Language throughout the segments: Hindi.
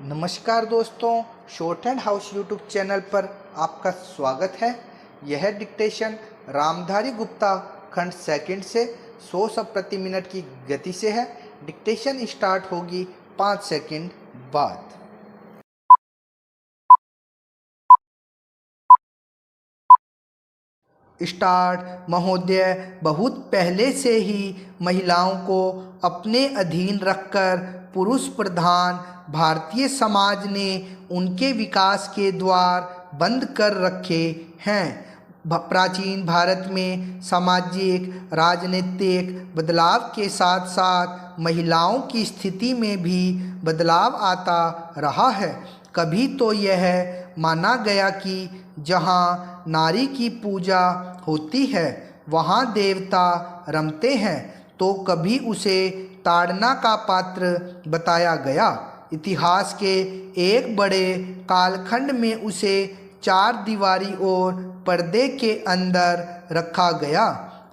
नमस्कार दोस्तों, short and house YouTube channel पर आपका स्वागत है। यह डिक्टेशन रामधारी गुप्ता खंड सेकंड से 100 शब्द प्रति मिनट की गति से है। डिक्टेशन स्टार्ट होगी 5 सेकंड बाद। स्टार्ट। महोदय, बहुत पहले से ही महिलाओं को अपने अधीन रखकर पुरुष प्रधान भारतीय समाज ने उनके विकास के द्वार बंद कर रखे हैं। प्राचीन भारत में सामाजिक राजनीतिक बदलाव के साथ साथ महिलाओं की स्थिति में भी बदलाव आता रहा है। कभी तो यह माना गया कि जहाँ नारी की पूजा होती है वहाँ देवता रमते हैं, तो कभी उसे ताड़ना का पात्र बताया गया। इतिहास के एक बड़े कालखंड में उसे चार दीवारी और पर्दे के अंदर रखा गया।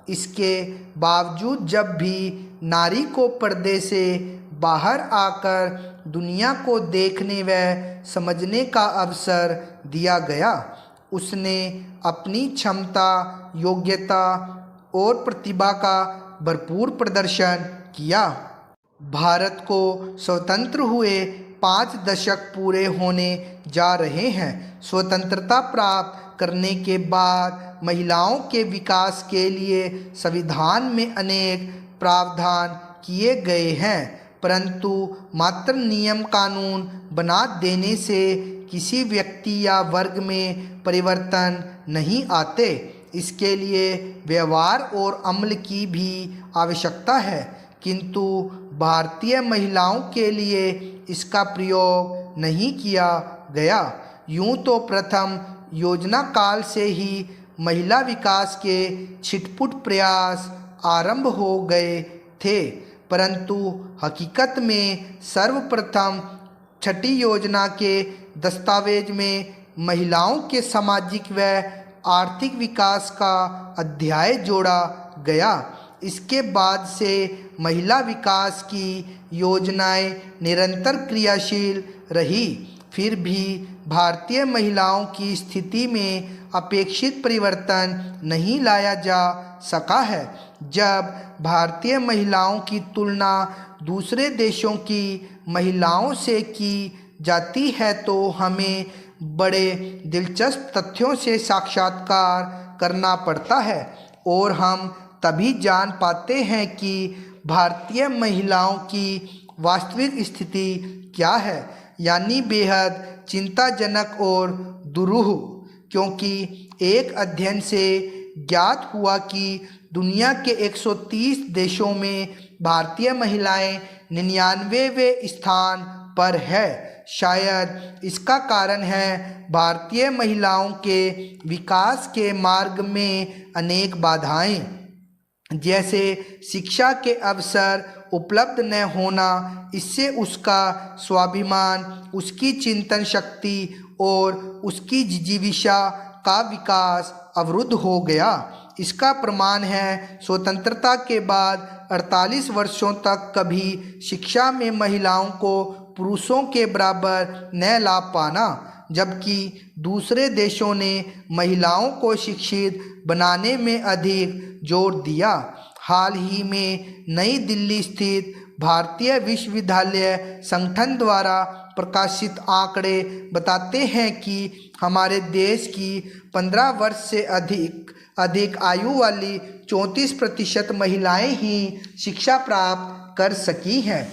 इसके बावजूद जब भी नारी को पर्दे से बाहर आकर दुनिया को देखने व समझने का अवसर दिया गया, उसने अपनी क्षमता, योग्यता और प्रतिभा का भरपूर प्रदर्शन किया। भारत को स्वतंत्र हुए 5 दशक पूरे होने जा रहे हैं। स्वतंत्रता प्राप्त करने के बाद महिलाओं के विकास के लिए संविधान में अनेक प्रावधान किए गए हैं, परंतु मात्र नियम कानून बना देने से किसी व्यक्ति या वर्ग में परिवर्तन नहीं आते। इसके लिए व्यवहार और अमल की भी आवश्यकता है, किंतु भारतीय महिलाओं के लिए इसका प्रयोग नहीं किया गया। यूं तो प्रथम योजना काल से ही महिला विकास के छिटपुट प्रयास आरंभ हो गए थे, परंतु हकीकत में सर्वप्रथम छठी योजना के दस्तावेज में महिलाओं के सामाजिक व आर्थिक विकास का अध्याय जोड़ा गया। इसके बाद से महिला विकास की योजनाएं निरंतर क्रियाशील रही, फिर भी भारतीय महिलाओं की स्थिति में अपेक्षित परिवर्तन नहीं लाया जा सका है। जब भारतीय महिलाओं की तुलना दूसरे देशों की महिलाओं से की जाती है तो हमें बड़े दिलचस्प तथ्यों से साक्षात्कार करना पड़ता है और हम तभी जान पाते हैं कि भारतीय महिलाओं की वास्तविक स्थिति क्या है, यानी बेहद चिंताजनक और दुरूह। क्योंकि एक अध्ययन से ज्ञात हुआ कि दुनिया के 130 देशों में भारतीय महिलाएं 99वें स्थान पर है। शायद इसका कारण है भारतीय महिलाओं के विकास के मार्ग में अनेक बाधाएं, जैसे शिक्षा के अवसर उपलब्ध न होना। इससे उसका स्वाभिमान, उसकी चिंतन शक्ति और उसकी जिजीविषा का विकास अवरुद्ध हो गया। इसका प्रमाण है स्वतंत्रता के बाद 48 वर्षों तक कभी शिक्षा में महिलाओं को पुरुषों के बराबर न ला पाना, जबकि दूसरे देशों ने महिलाओं को शिक्षित बनाने में अधिक जोर दिया। हाल ही में नई दिल्ली स्थित भारतीय विश्वविद्यालय संगठन द्वारा प्रकाशित आंकड़े बताते हैं कि हमारे देश की 15 वर्ष से अधिक आयु वाली 34% महिलाएं ही शिक्षा प्राप्त कर सकी हैं,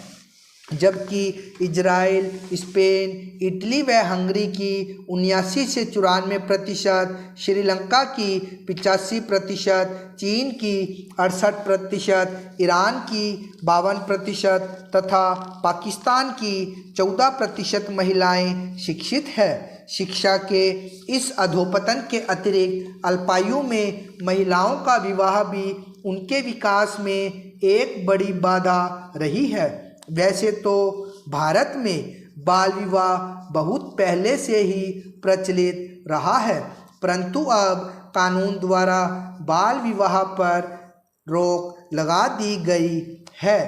जबकि इजराइल, स्पेन, इटली व हंगरी की 79 से 94%, श्रीलंका की 85%, चीन की 68%, ईरान की 52% तथा पाकिस्तान की 14% महिलाएं शिक्षित है। शिक्षा के इस अधोपतन के अतिरिक्त अल्पायु में महिलाओं का विवाह भी उनके विकास में एक बड़ी बाधा रही है। वैसे तो भारत में बाल विवाह बहुत पहले से ही प्रचलित रहा है, परंतु अब कानून द्वारा बाल विवाह पर रोक लगा दी गई है।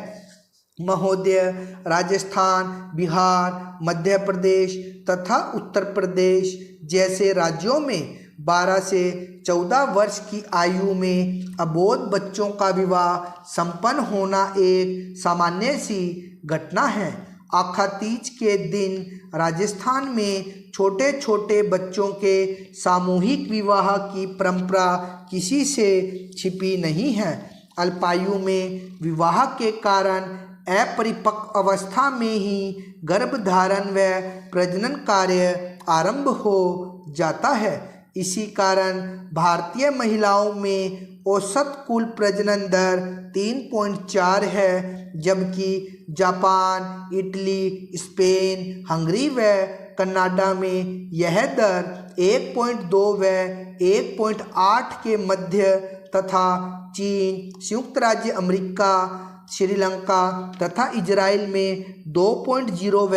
महोदय, राजस्थान, बिहार, मध्य प्रदेश तथा उत्तर प्रदेश जैसे राज्यों में 12 से 14 वर्ष की आयु में अबोध बच्चों का विवाह संपन्न होना एक सामान्य सी घटना है। आखातीज के दिन राजस्थान में छोटे छोटे बच्चों के सामूहिक विवाह की परंपरा किसी से छिपी नहीं है। अल्पायु में विवाह के कारण अपरिपक्व अवस्था में ही गर्भधारण व प्रजनन कार्य आरंभ हो जाता है। इसी कारण भारतीय महिलाओं में औसत कुल प्रजनन दर 3.4 है, जबकि जापान, इटली, स्पेन, हंगरी व कनाडा में यह दर 1.2 व 1.8 के मध्य तथा चीन, संयुक्त राज्य अमेरिका, श्रीलंका तथा इजराइल में 2.0 व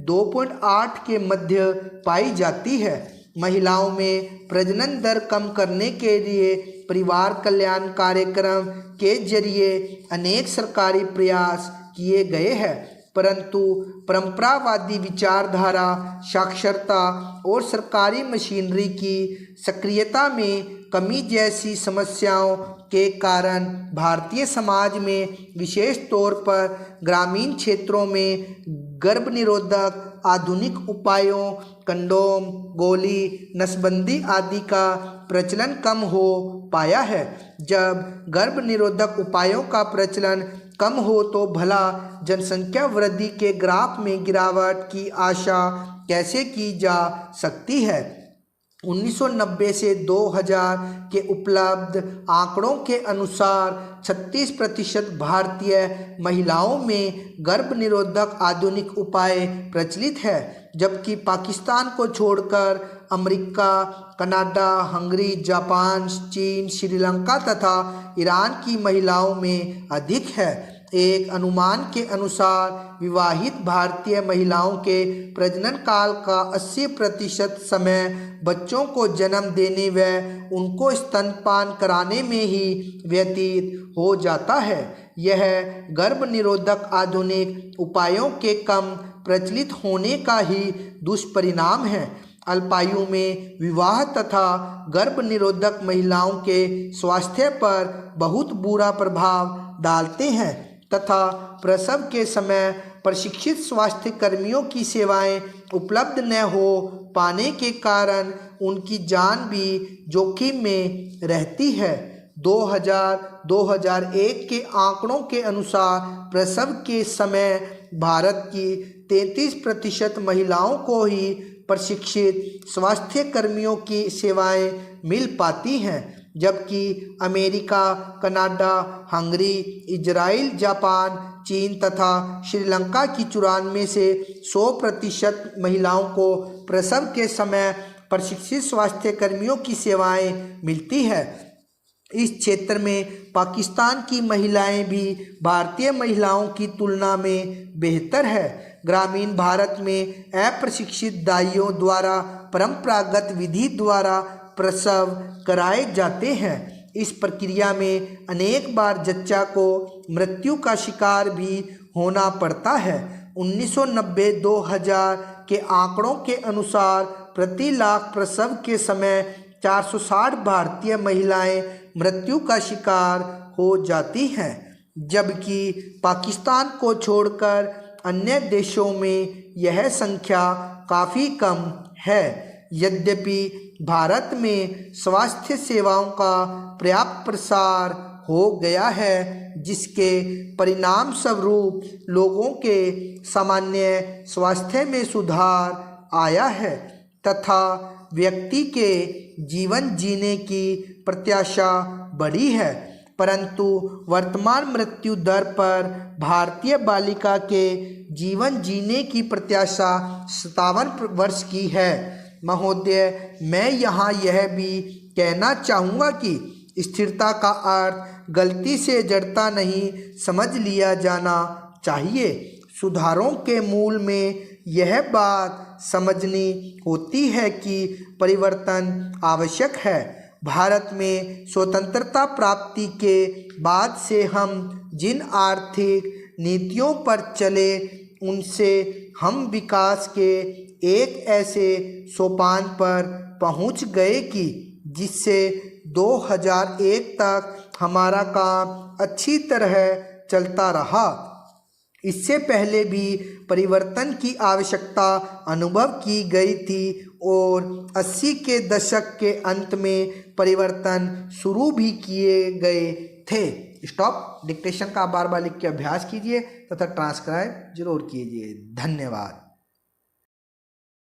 2.8 के मध्य पाई जाती है। महिलाओं में प्रजनन दर कम करने के लिए परिवार कल्याण कार्यक्रम के जरिए अनेक सरकारी प्रयास किए गए हैं, परंतु परंपरावादी विचारधारा, साक्षरता और सरकारी मशीनरी की सक्रियता में कमी जैसी समस्याओं के कारण भारतीय समाज में विशेष तौर पर ग्रामीण क्षेत्रों में गर्भ निरोधक आधुनिक उपायों, कंडोम, गोली, नसबंदी आदि का प्रचलन कम हो पाया है। जब गर्भ निरोधक उपायों का प्रचलन कम हो तो भला जनसंख्या वृद्धि के ग्राफ में गिरावट की आशा कैसे की जा सकती है। 1990 से 2000 के उपलब्ध आंकड़ों के अनुसार 36% भारतीय महिलाओं में गर्भ निरोधक आधुनिक उपाय प्रचलित है, जबकि पाकिस्तान को छोड़कर अमेरिका, कनाडा, हंगरी, जापान, चीन, श्रीलंका तथा ईरान की महिलाओं में अधिक है। एक अनुमान के अनुसार विवाहित भारतीय महिलाओं के प्रजनन काल का 80% समय बच्चों को जन्म देने व उनको स्तनपान कराने में ही व्यतीत हो जाता है। यह गर्भ निरोधक आधुनिक उपायों के कम प्रचलित होने का ही दुष्परिणाम है। अल्पायु में विवाह तथा गर्भ निरोधक महिलाओं के स्वास्थ्य पर बहुत बुरा प्रभाव डालते हैं तथा प्रसव के समय प्रशिक्षित स्वास्थ्य कर्मियों की सेवाएं उपलब्ध न हो पाने के कारण उनकी जान भी जोखिम में रहती है। 2000-2001 के आंकड़ों के अनुसार प्रसव के समय भारत की 33% महिलाओं को ही प्रशिक्षित स्वास्थ्य कर्मियों की सेवाएं मिल पाती हैं, जबकि America, Canada, Hungary, Israel, Japan, चीन तथा श्रीलंका की 94 से 100% महिलाओं को प्रसव के समय प्रशिक्षित स्वास्थ्य कर्मियों की सेवाएं मिलती है। इस क्षेत्र में पाकिस्तान की महिलाएं भी भारतीय महिलाओं की तुलना में बेहतर है। ग्रामीण भारत में अप्रशिक्षित दाइयों द्वारा परंपरागत विधि द्वारा प्रसव कराए जाते हैं। इस प्रक्रिया में अनेक बार जच्चा को मृत्यु का शिकार भी होना पड़ता है। 1990-2000 के आंकड़ों के अनुसार प्रति लाख प्रसव के समय 460 भारतीय महिलाएं मृत्यु का शिकार हो जाती हैं, जबकि पाकिस्तान को छोड़कर अन्य देशों में यह संख्या काफ़ी कम है। यद्यपि भारत में स्वास्थ्य सेवाओं का पर्याप्त प्रसार हो गया है, जिसके परिणाम स्वरूप लोगों के सामान्य स्वास्थ्य में सुधार आया है तथा व्यक्ति के जीवन जीने की प्रत्याशा बढ़ी है, परंतु वर्तमान मृत्यु दर पर भारतीय बालिका के जीवन जीने की प्रत्याशा 57 वर्ष की है। महोदय, मैं यहाँ यह भी कहना चाहूँगा कि स्थिरता का अर्थ गलती से जड़ता नहीं समझ लिया जाना चाहिए। सुधारों के मूल में यह बात समझनी होती है कि परिवर्तन आवश्यक है। भारत में स्वतंत्रता प्राप्ति के बाद से हम जिन आर्थिक, नीतियों पर चले, उनसे हम विकास के एक ऐसे सोपान पर पहुंच गए कि जिससे 2001 तक हमारा काम अच्छी तरह चलता रहा। इससे पहले भी परिवर्तन की आवश्यकता अनुभव की गई थी और 80 के दशक के अंत में परिवर्तन शुरू भी किए गए थे। स्टॉप। डिक्टेशन का बार बार लिख के अभ्यास कीजिए तथा ट्रांसक्राइब जरूर कीजिए। धन्यवाद।